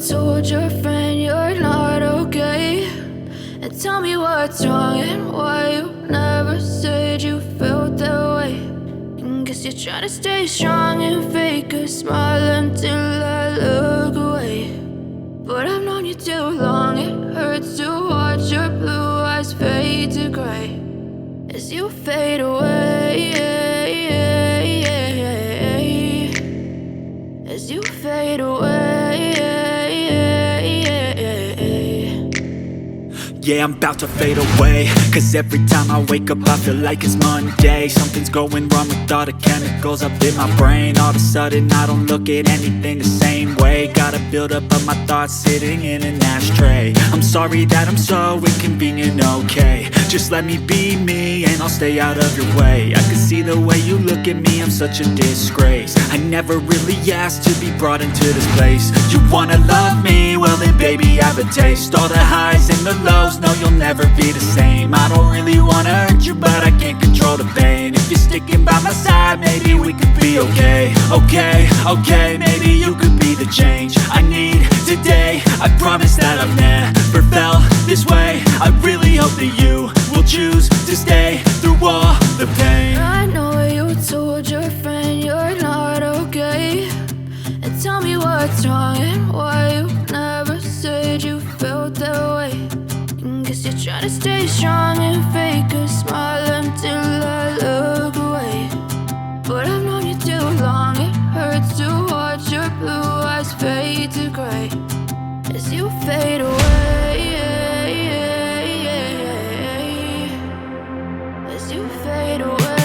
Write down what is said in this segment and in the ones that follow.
told your friend you're not okay, and tell me what's wrong and why you never said you felt that way. And guess you're trying to stay strong and fake a smile until I look away. But I've known you too long, it hurts to watch your blue eyes fade to gray as you fade away, as you fade away. Yeah, I'm about to fade away, cause every time I wake up I feel like it's Monday. Something's going wrong with all the chemicals up in my brain. All of a sudden I don't look at anything the same way. Gotta build up of my thoughts sitting in an ashtray. I'm sorry that I'm so inconvenient, okay. Just let me be me and I'll stay out of your way. I can see the way you look at me, I'm such a disgrace. I never really asked to be brought into this place. You wanna love me? Well then baby I have a taste. All the highs and the lows, no you'll never be the same. I don't really wanna hurt you but I can't control the pain. If you're sticking by my side maybe we could be okay. Okay, maybe you could be the change I need today. I promise that I've never felt this way. I really hope that you will choose to stay through all the pain. I know you told your friend you're not okay, and tell me what's wrong and why you never said you felt that way. And guess you're trying to stay strong and fake a smile until I look away. But I've known you too long, it hurts to watch your blue eyes fade to gray as you fade away, as you fade away,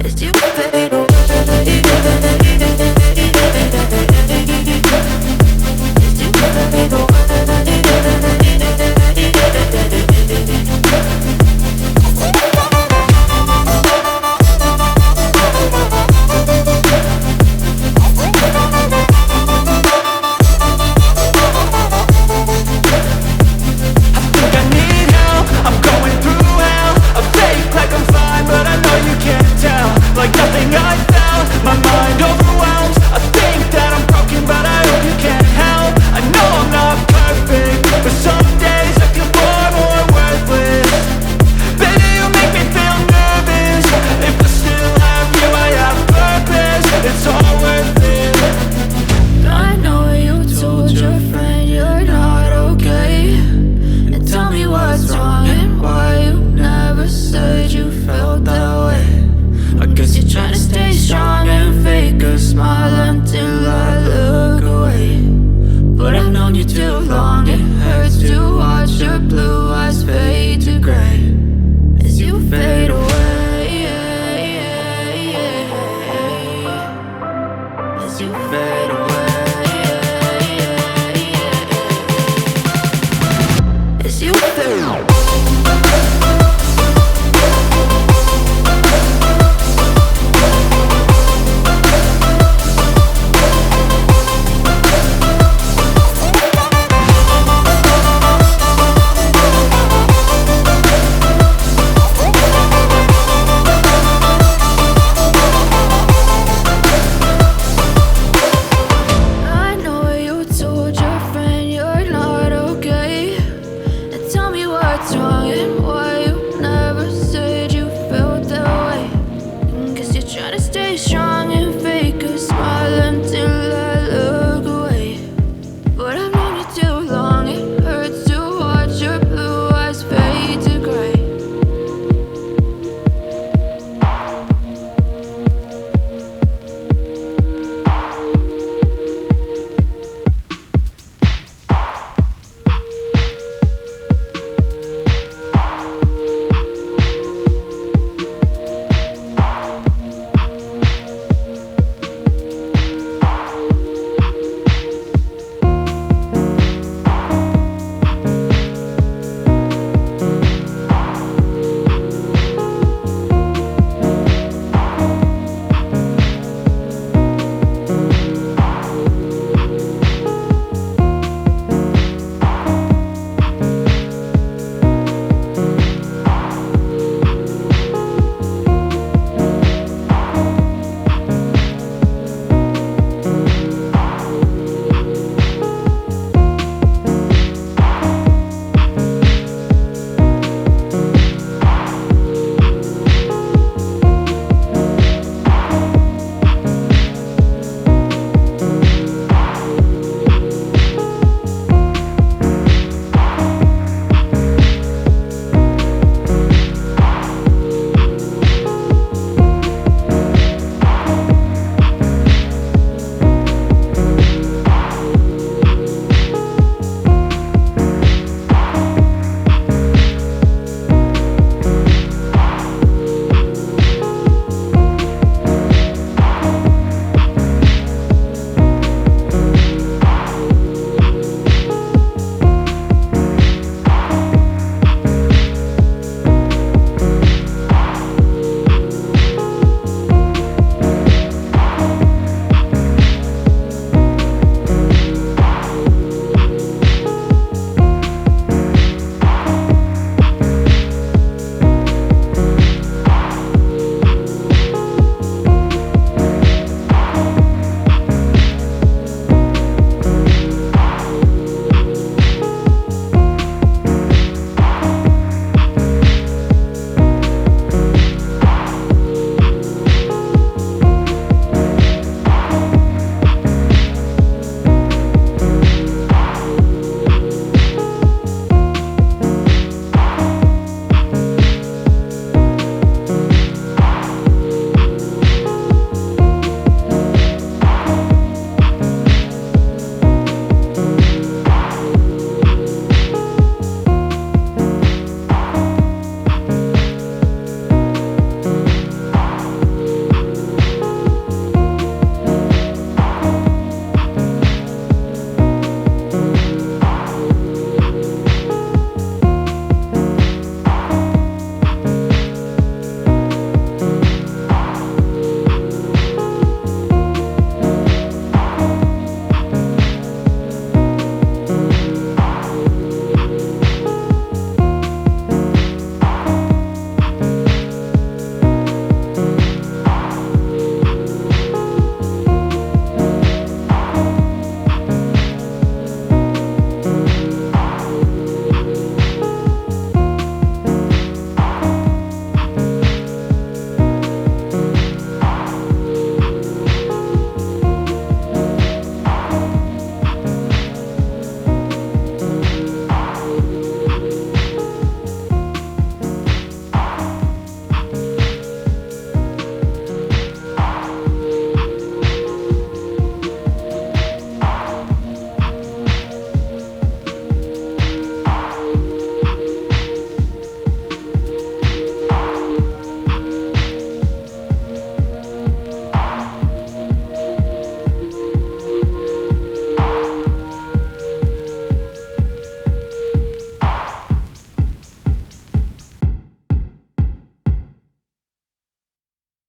as you fade away. Trying to stay strong